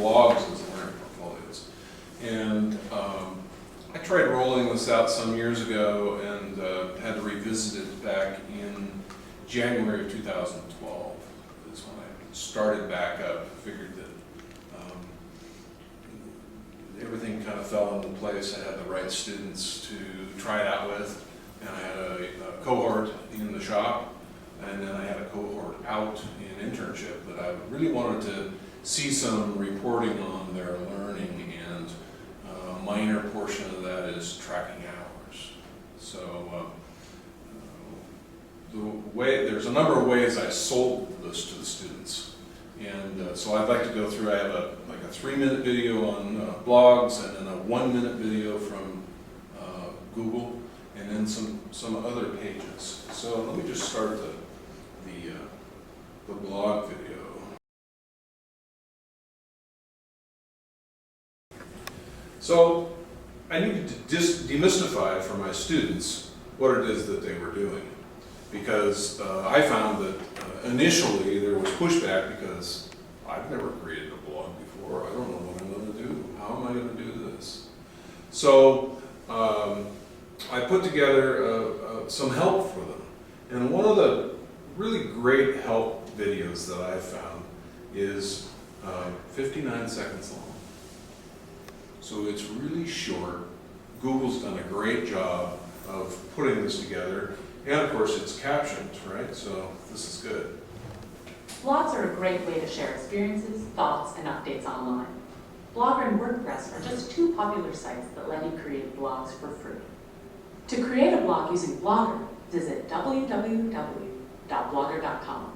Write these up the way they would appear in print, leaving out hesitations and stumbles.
blogs as learning portfolios. And I tried rolling this out some years ago and had to revisit it back in January of 2012. That's when I started back up, figured that everything kind of fell into place. I had the right students to try it out with, and I had a cohort in the shop, and then I had a cohort out in internship that I really wanted to see some reporting on their learning, and a minor portion of that is tracking hours. So there's a number of ways I sold this to the students. And so I'd like to go through, I have a 3-minute video on blogs, and then a 1-minute video from Google, and then some other pages. So let me just start the blog video. So I needed to demystify for my students what it is that they were doing, because I found that initially there was pushback because I've never created a blog before. I don't know what I'm going to do. How am I going to do this? So I put together some help for them. And one of the really great help videos that I've found is 59 seconds long. So it's really short. Google's done a great job of putting this together. And of course it's captioned, right? So this is good. Blogs are a great way to share experiences, thoughts, and updates online. Blogger and WordPress are just two popular sites that let you create blogs for free. To create a blog using Blogger, visit www.blogger.com.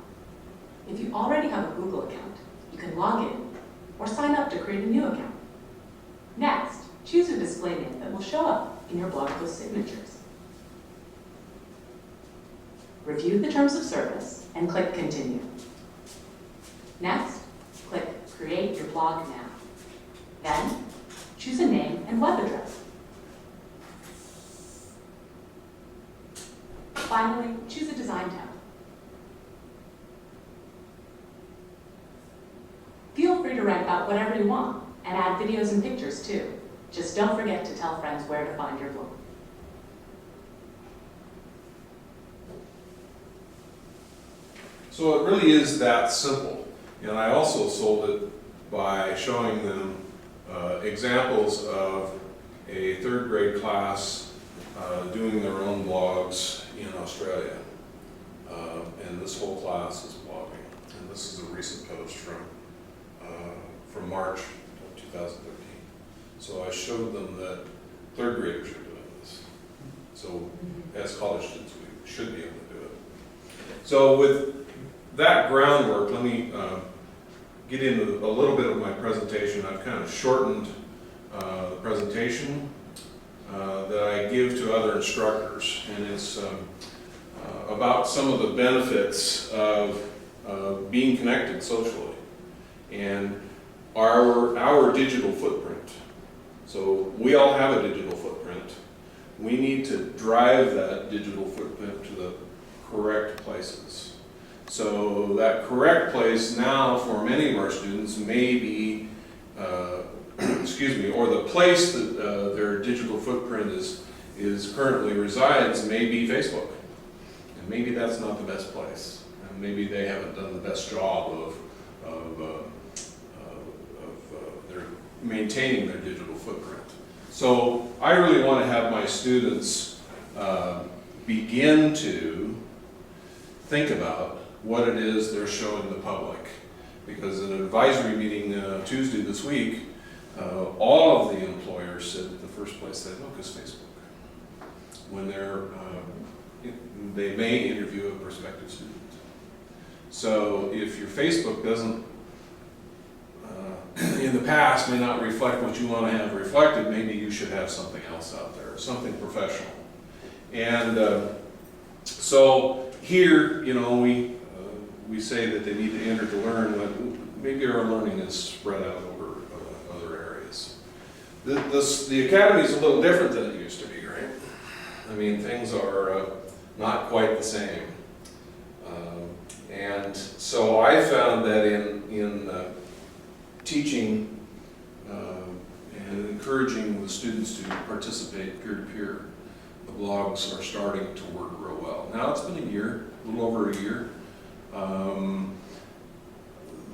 If you already have a Google account, you can log in or sign up to create a new account. Next, choose a display name that will show up in your blog post signatures. Review the terms of service and click Continue. Next, click Create Your Blog Now. Then, choose a name and web address. Finally, choose a design tab. Feel free to write about whatever you want and add videos and pictures too. Just don't forget to tell friends where to find your blog. So it really is that simple. And I also sold it by showing them examples of a 3rd grade class doing their own blogs in Australia. And this whole class is blogging. And this is a recent post from March of 2013. So I showed them that 3rd graders are doing this. So as college students, we should be able to do it. So with that groundwork, let me get into a little bit of my presentation. I've kind of shortened the presentation that I give to other instructors, and it's about some of the benefits of being connected socially and our digital footprint. So we all have a digital footprint. We need to drive that digital footprint to the correct places. So that correct place now for many of our students may be, or the place that their digital footprint is currently resides may be Facebook. And maybe that's not the best place. And maybe they haven't done the best job of their maintaining their digital footprint. So I really want to have my students begin to think about what it is they're showing the public. Because in an advisory meeting Tuesday this week, all of the employers said that the first place they look is Facebook. When they may interview a prospective student. So if your Facebook doesn't, in the past, may not reflect what you want to have reflected, maybe you should have something else out there, something professional. And so here, we say that they need to enter to learn, but maybe our learning is spread out over other areas. The academy is a little different than it used to be, right? I mean, things are not quite the same. And so I found that in teaching encouraging the students to participate peer-to-peer, the blogs are starting to work real well. Now it's been a year, a little over a year.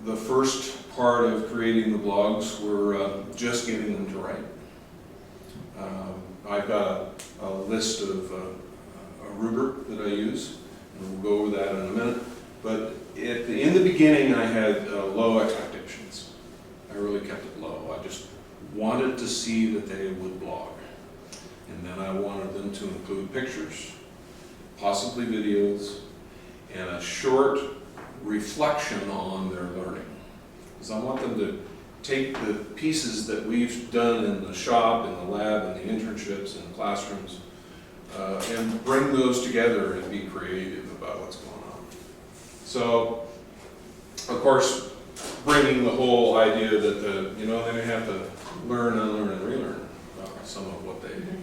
The first part of creating the blogs were just getting them to write. I've got a list of a rubric that I use, and we'll go over that in a minute. But in the beginning, I had low expectations. I really kept it low. I just wanted to see that they would blog. And then I wanted them to include pictures, possibly videos, and a short reflection on their learning. Because I want them to take the pieces that we've done in the shop, in the lab, in the internships, in the classrooms, and bring those together and be creative about what's going on. So, of course, bringing the whole idea that they may have to learn, unlearn, and relearn some of what they're doing.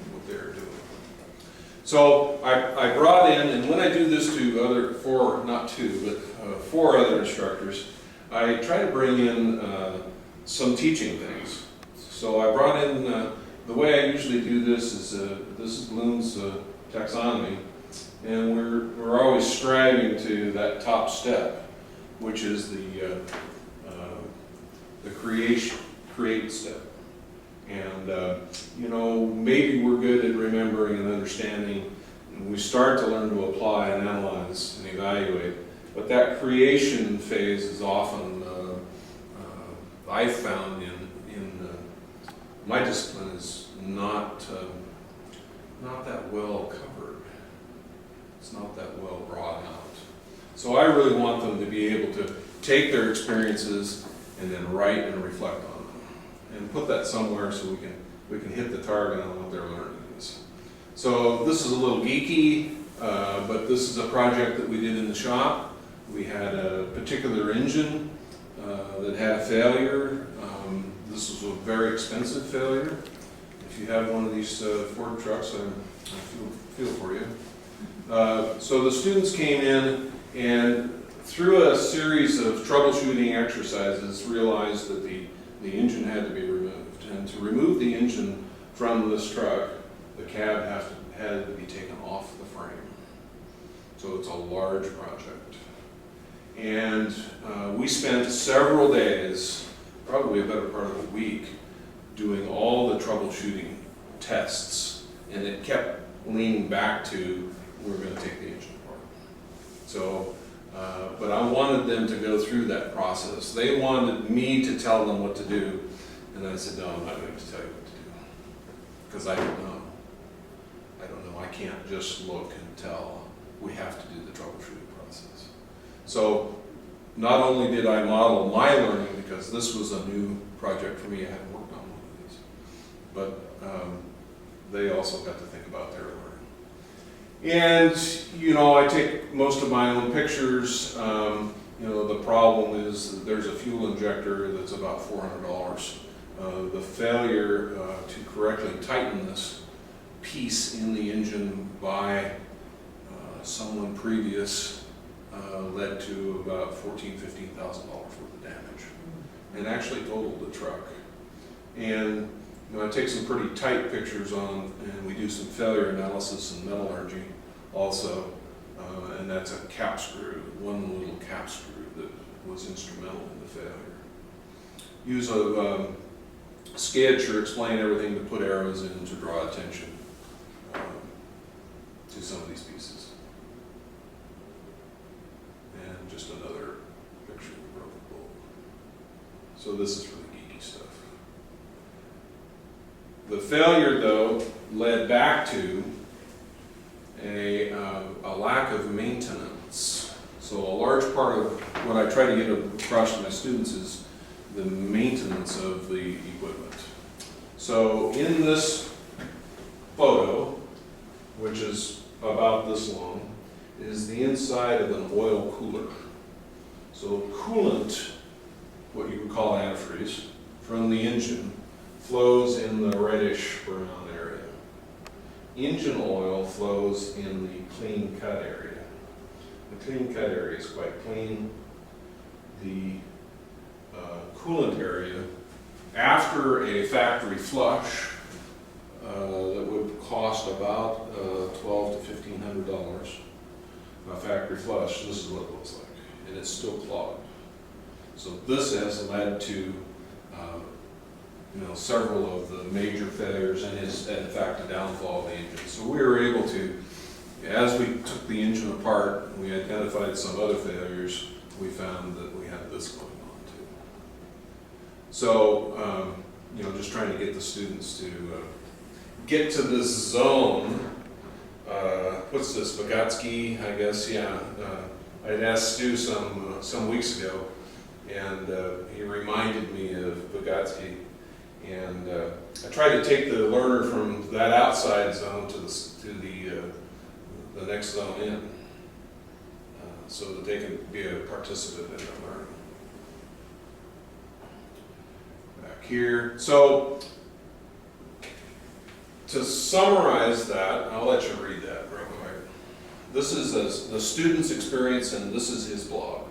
So I brought in, and when I do this to four other instructors, I try to bring in some teaching things. So I brought in, the way I usually do this is Bloom's taxonomy, and we're always striving to that top step, which is the create step. And maybe we're good at remembering and understanding, and we start to learn to apply and analyze and evaluate. But that creation phase is often, I've found in my discipline, is not that well covered. It's not that well brought out. So I really want them to be able to take their experiences and then write and reflect on them, and put that somewhere so we can hit the target on what their learning is. So this is a little geeky, but this is a project that we did in the shop. We had a particular engine that had a failure. This was a very expensive failure. If you have one of these Ford trucks, I feel for you. So the students came in and through a series of troubleshooting exercises realized that the engine had to be removed. And to remove the engine from this truck, the cab had to be taken off the frame. So it's a large project. And we spent several days, probably a better part of a week, doing all the troubleshooting tests. And it kept leaning back to, we're going to take the engine apart. So, but I wanted them to go through that process. They wanted me to tell them what to do. And I said, no, I'm not going to tell you what to do. Because I don't know. I can't just look and tell. We have to do the troubleshooting process. So not only did I model my learning, because this was a new project for me, I hadn't worked on one of these, but they also got to think about their learning. And, I take most of my own pictures. The problem is that there's a fuel injector that's about $400. The failure to correctly tighten this piece in the engine by someone previous led to about $14,000, $15,000 worth of damage, and actually totaled the truck. And I take some pretty tight pictures and we do some failure analysis and metallurgy also, and that's a cap screw, one little cap screw that was instrumental in the failure. Use a sketch or explain everything to put arrows in to draw attention to some of these pieces. And just another picture of the broken bolt. So this is really geeky stuff. The failure, though, led back to a lack of maintenance. So a large part of what I try to get across to my students is the maintenance of the equipment. So in this photo, which is about this long, is the inside of an oil cooler. So coolant, what you would call antifreeze, from the engine flows in the reddish brown area. Engine oil flows in the clean cut area. The clean cut area is quite clean. The coolant area After a factory flush, that would cost about $1,200 to $1,500. A factory flush, this is what it looks like, and it's still clogged. So this has led to several of the major failures and is in fact a downfall of the engine. So we were able to, as we took the engine apart, we identified some other failures, we found that we had this going on too. So, just trying to get the students to get to this zone. What's this, Vygotsky, I guess, yeah. I'd asked Stu some weeks ago, and he reminded me of Vygotsky. And I tried to take the learner from that outside zone to the next zone in, so that they can be a participant in the learning. Back here. So to summarize that, I'll let you read that real quick. This is the student's experience, and this is his blog.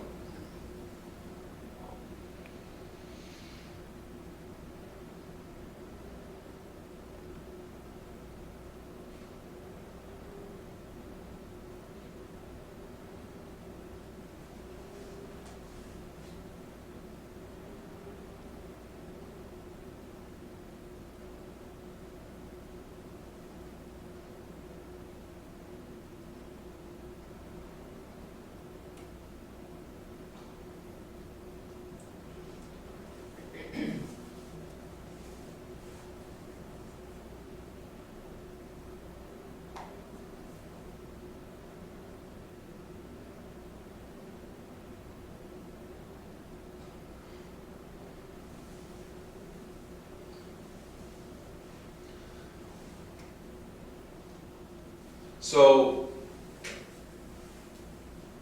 So,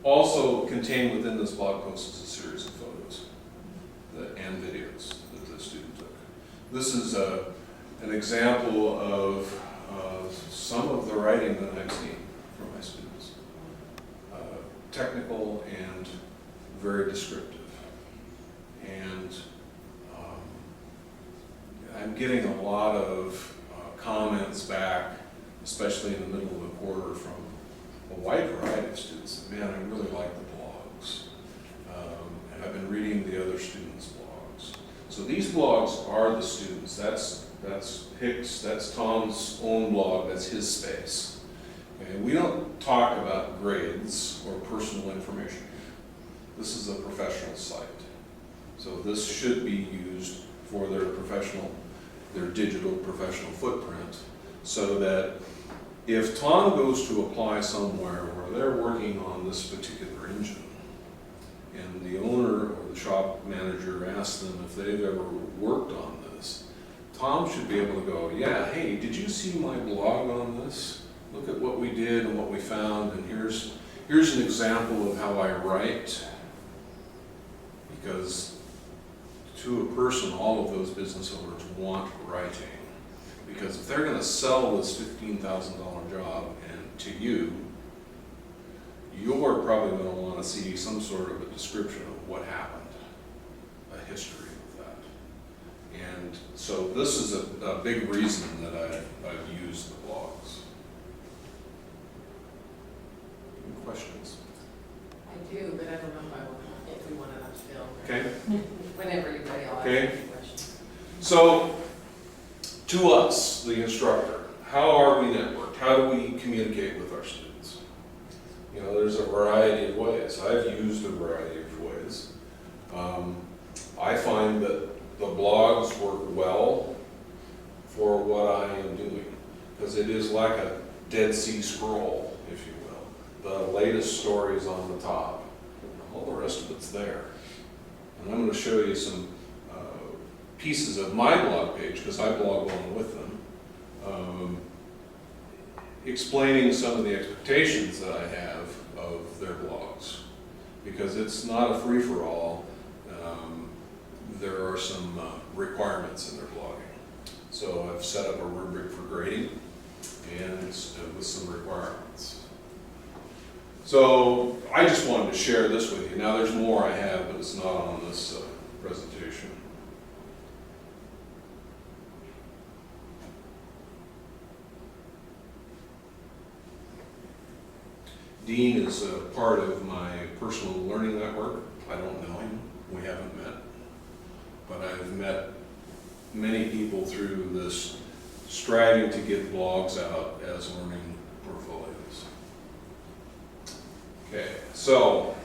also contained within this blog post is a series of photos and videos that the student took. This is an example of some of the writing that I've seen from my students. Technical and very descriptive. And I'm getting a lot of comments back, especially in the middle of the quarter, from a wide variety of students. Man, I really like the blogs. And I've been reading the other students' blogs. So these blogs are the students. That's Hicks, that's Tom's own blog, that's his space. Okay? We don't talk about grades or personal information. This is a professional site. So this should be used for their digital professional footprint, so that if Tom goes to apply somewhere where they're working on this particular engine, and the owner or the shop manager asks them if they've ever worked on this, Tom should be able to go, yeah, hey, did you see my blog on this? Look at what we did and what we found, and here's an example of how I write. Because to a person, all of those business owners want writing. Because if they're going to sell this $15,000 job and to you, you're probably going to want to see some sort of a description of what happened, a history of that. And so this is a big reason that I've used the blogs. Any questions? I do, but I don't know if we want it on film. Okay. Whenever you're ready, I'll ask Okay. you a question. So, to us, the instructor, how are we networked? How do we communicate with our students? There's a variety of ways. I've used a variety of ways. I find that the blogs work well for what I am doing, because it is like a Dead Sea Scroll, if you will. The latest stories on the top. All the rest of it's there. And I'm going to show you some pieces of my blog page, because I blog along with them, explaining some of the expectations that I have of their blogs, because it's not a free-for-all. There are some requirements in their blogging. So I've set up a rubric for grading and with some requirements. So I just wanted to share this with you. Now there's more I have, but it's not on this presentation. Dean is a part of my personal learning network. I don't know him, we haven't met, but I've met many people through this striving to get blogs out as learning portfolios. Okay, so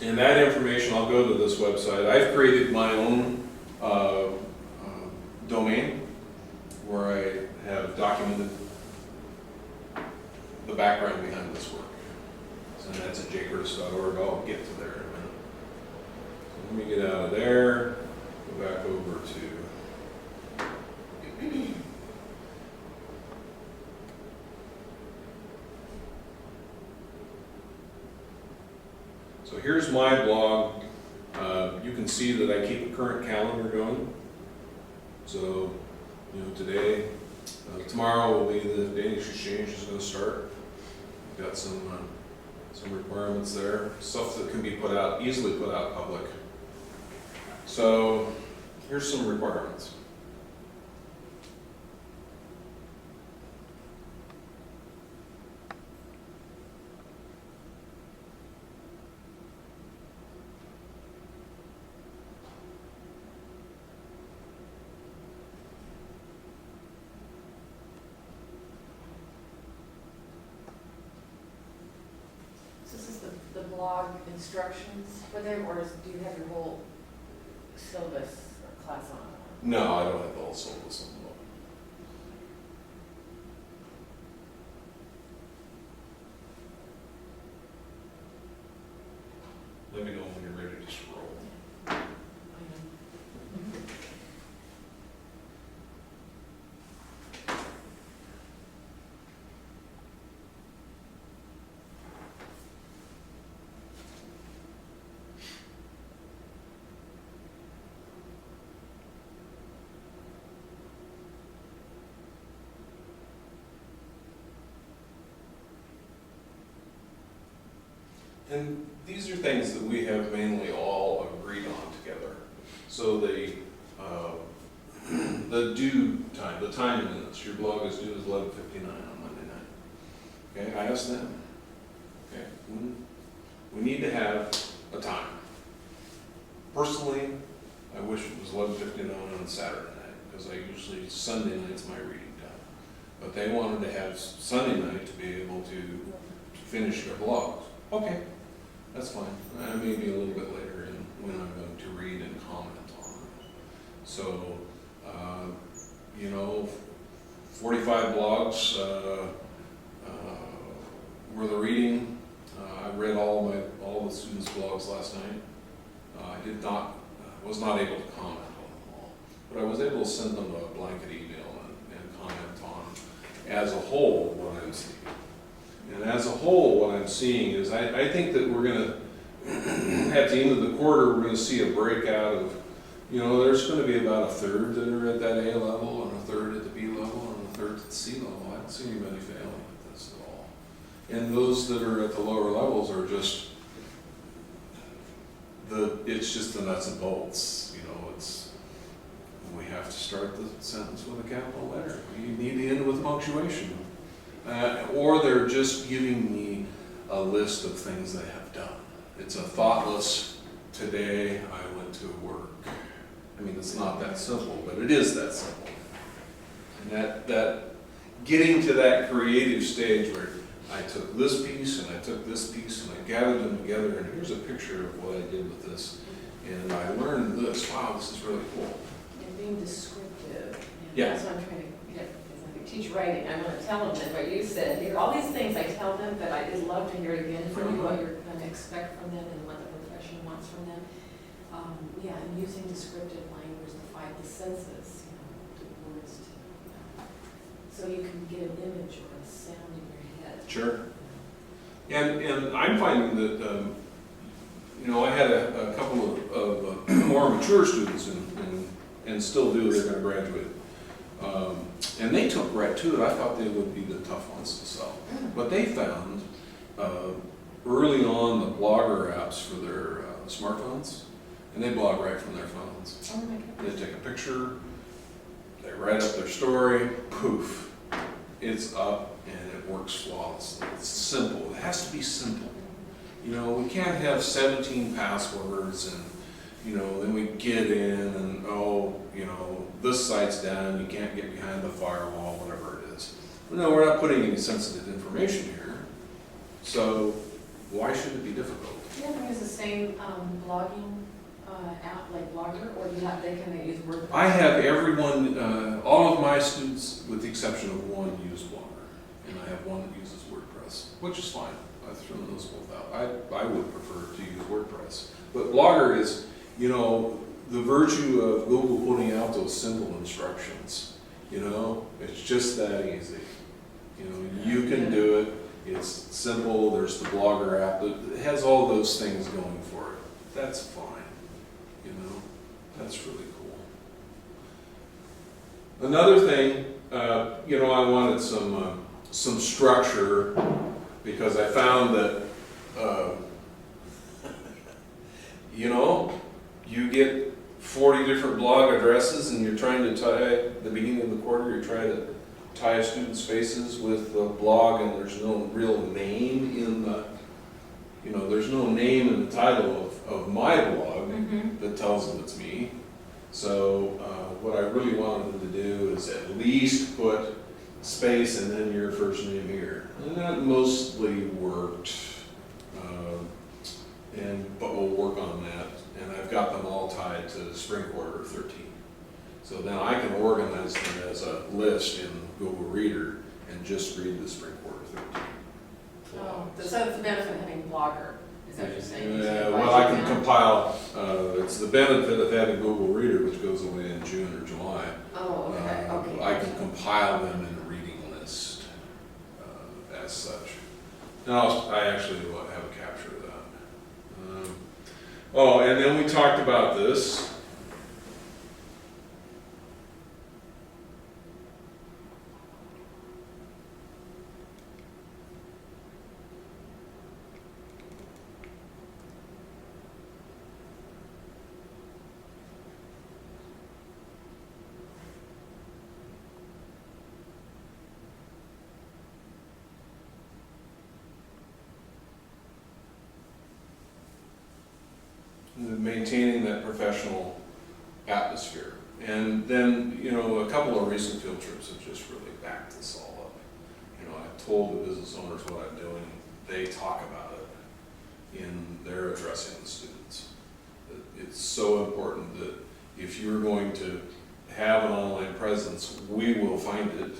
in that information, I'll go to this website. I've created my own domain where I have documented the background behind this work. So that's at jcurtis.org. I'll get to there in a minute. So let me get out of there, go back over to so here's my blog. You can see that I keep a current calendar going. So, today, tomorrow will be the Danish Exchange is going to start. We've got some requirements there, stuff that can be easily put out public. So, here's some requirements. The blog instructions for them, or do you have your whole syllabus or class on it? No, I don't have the whole syllabus on the book. Let me know when you're ready to scroll. And these are things that we have mainly all agreed on together. So the due time, the time minutes, your blog is due at 11:59 on Monday night. Okay, I asked them. Okay, we need to have a time. Personally, I wish it was 11:59 on Saturday night, because I usually, Sunday night's my reading time. But they wanted to have Sunday night to be able to finish their blogs. Okay. That's fine. I may be a little bit later in when I'm going to read and comment on it. So, 45 blogs were the reading. I read all the students' blogs last night. I was not able to comment on them all, but I was able to send them a blanket email and comment on, as a whole, what I'm seeing. And as a whole, what I'm seeing is I think that we're going to, at the end of the quarter, we're going to see a breakout of, there's going to be about a third that are at that A level, and a third at the B level, and a third at the C level. I don't see anybody failing at this at all. And those that are at the lower levels are just, it's just the nuts and bolts. We have to start the sentence with a capital letter. You need to end with punctuation. Or they're just giving me a list of things they have done. It's a thoughtless, today I went to work. I mean, it's not that simple, but it is that simple. And that getting to that creative stage where I took this piece and I took this piece and I gathered them together, and here's a picture of what I did with this. And I learned this. Wow, this is really cool. And being descriptive. Yeah. That's what I'm trying to get. Teach writing, I'm going to tell them that what you said here, all these things I tell them, but I just love to hear it again from you, what you're going to expect from them and what the profession wants from them. And using descriptive language to fight the senses, the words, so you can get an image or a sound in your head. Sure. And I'm finding that, I had a couple of more mature students and still do, they're going to graduate. And they took right to it. I thought they would be the tough ones to sell. But they found early on the blogger apps for their smartphones, and they blog right from their phones. Oh my goodness. They take a picture, they write up their story, poof, it's up, and it works flawlessly. It's simple. It has to be simple. You know, we can't have 17 passwords and, you know, then we get in and, oh, you know, this site's down, you can't get behind the firewall, whatever it is. No, we're not putting any sensitive information here. So why should it be difficult? Do you have to use the same blogging app like Blogger, or can they use WordPress? I have everyone, all of my students, with the exception of one, use Blogger. And I have one that uses WordPress, which is fine. I've thrown those both out. I would prefer to use WordPress. But Blogger is, you know, the virtue of Google putting out those simple instructions. You know, it's just that easy. You know, you can do it. It's simple. There's the Blogger app. It has all those things going for it. That's fine. You know, that's really cool. Another thing, you know, I wanted some structure because I found that, you know, you get 40 different blog addresses and you're trying to tie, the beginning of the quarter, you're trying to tie students' faces with the blog and there's no real name in the, you know, there's no name in the title of my blog that tells them it's me. So what I really wanted them to do is at least put space and then your first name here. And that mostly worked, but we'll work on that. And I've got them all tied to spring quarter 13. So now I can organize them as a list in Google Reader and just read the spring quarter 13. Oh, so that's the benefit of having Blogger, is that what you're saying? Yeah, well, I can compile, it's the benefit of having Google Reader, which goes away in June or July. Oh, okay, okay. I can compile them in a reading list as such. Now, I actually will have a capture of that. Oh, and then we talked about this. Maintaining that professional atmosphere. And then, you know, a couple of recent field trips have just really backed this all up. You know, I told the business owners what I'm doing. They talk about it in their addressing the students. It's so important that if you're going to have an online presence, we will find it.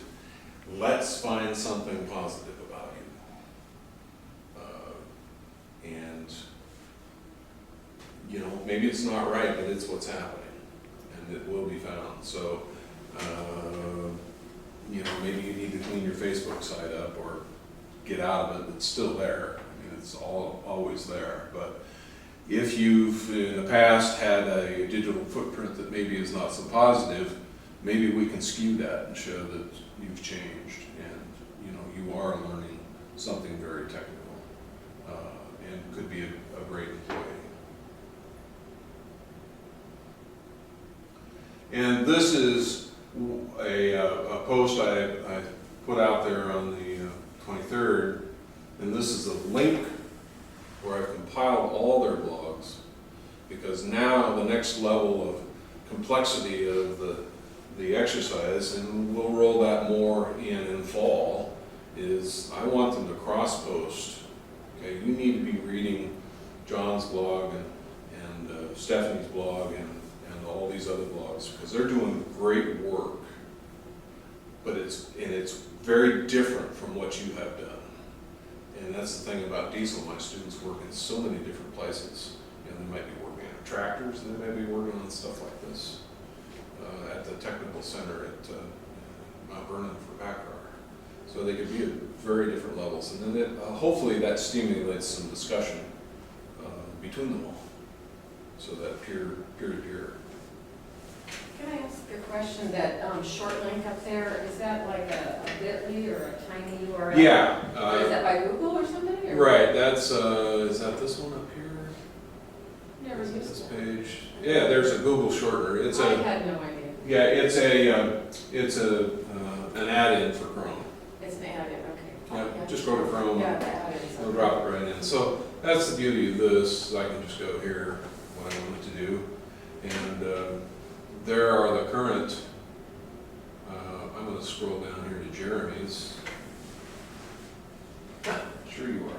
Let's find something positive about you. And you know, maybe it's not right, but it's what's happening, and it will be found. So, you know, maybe you need to clean your Facebook site up or get out of it. It's still there. I mean, it's always there. But if you've in the past had a digital footprint that maybe is not so positive, maybe we can skew that and show that you've changed, and you know, you are learning something very technical, and could be a great employee. And this is a post I put out there on the 23rd, and this is a link where I've compiled all their blogs, because now the next level of complexity of the exercise, and we'll roll that more in fall, is I want them to cross-post. Okay, you need to be reading John's blog and Stephanie's blog and all these other blogs, because they're doing great work, but it's very different from what you have done. And that's the thing about Diesel. My students work in so many different places. You know, they might be working on tractors, they may be working on stuff like this at the technical center at Mount Vernon for PACCAR. So they could be at very different levels, and then hopefully that stimulates some discussion between them all, so that peer to peer. Can I ask a question? That short link up there, is that like a bit.ly or a tiny URL? Yeah. Or is that by Google or something? Or? Right, that's, is that this one up here? Never used This it. page? Yeah, there's a Google shortener. It's I had no idea. Yeah, it's an add-in for Chrome. It's an add-in, okay. Yeah. Yeah, just go to Chrome, Yeah, that is. it'll drop it right in. So that's the beauty of this, I can just go here, what I want it to do. And there are the current, I'm gonna scroll down here to Jeremy's. Sure you are.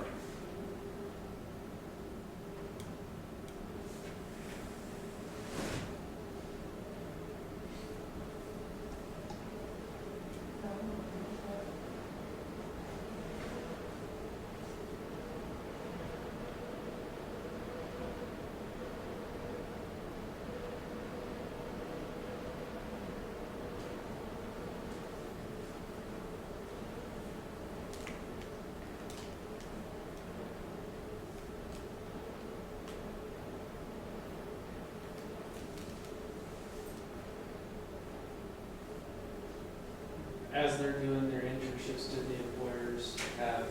As they're doing their internships, do the employers have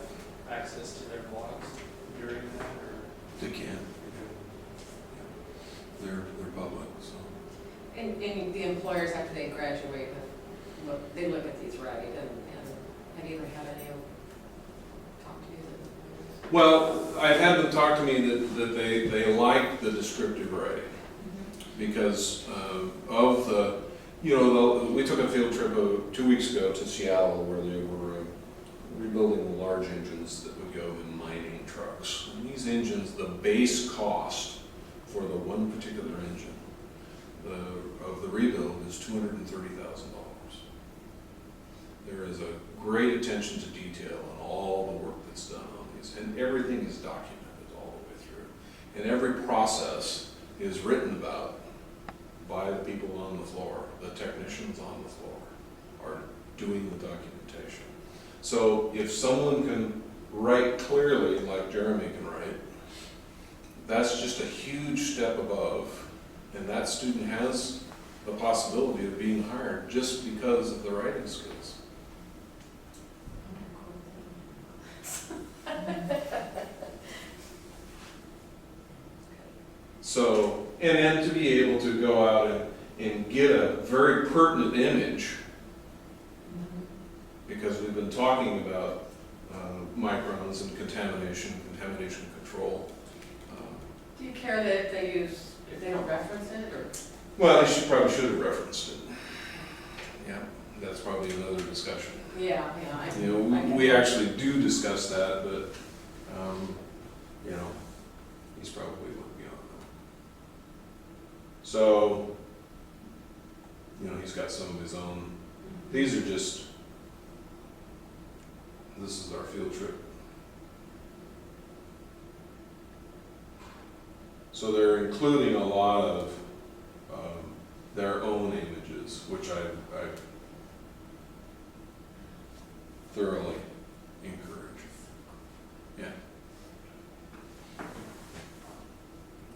access to their blogs during that, or? They can. They're public, so. And the employers, after they graduate, they look at these, right? And have you ever had any of them talk to you? Well, I've had them talk to me that they like the descriptive writing because of the, you know, we took a field trip 2 weeks ago to Seattle where they were rebuilding the large engines that would go in mining trucks. And these engines, the base cost for the one particular engine of the rebuild is $230,000. There is a great attention to detail in all the work that's done on these, and everything is documented all the way through. And every process is written about by the people on the floor. The technicians on the floor are doing the documentation. So if someone can write clearly like Jeremy can write, that's just a huge step above, and that student has the possibility of being hired just because of the writing skills. So, and then to be able to go out and get a very pertinent image, because we've been talking about microns and contamination control. Do you care that if they don't reference it, or? Well, probably should have referenced it. Yeah, that's probably another discussion. Yeah. You know, we actually do discuss that, but, you know, he's probably looking beyond that. So, you know, he's got some of his own, these are just, this is our field trip. So they're including a lot of their own images, which I thoroughly encourage. Yeah.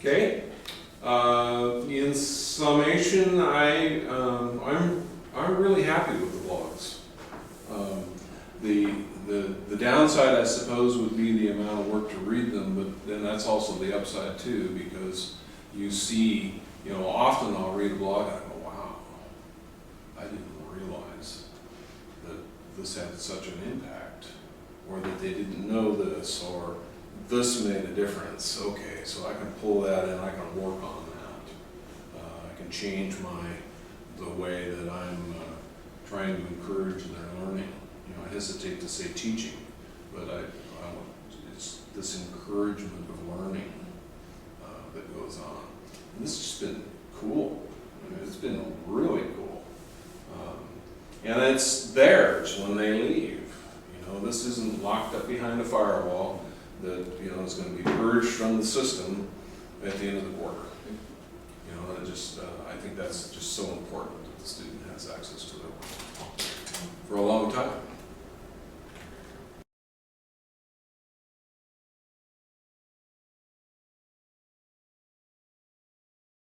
Okay. In summation, I'm really happy with the blogs. The downside, I suppose, would be the amount of work to read them, but then that's also the upside too, because you see, you know, often I'll read a blog and I go, wow, I didn't realize that this had such an impact, or that they didn't know this, or this made a difference. Okay, so I can pull that in, I can work on that. I can change the way that I'm trying to encourage their learning. You know, I hesitate to say teaching, but it's this encouragement of learning that goes on. And this has just been cool. I mean, it's been really cool. And it's theirs when they leave. You know, this isn't locked up behind a firewall that, you know, is going to be purged from the system at the end of the quarter. You know, I think that's just so important that the student has access to their work for a long time.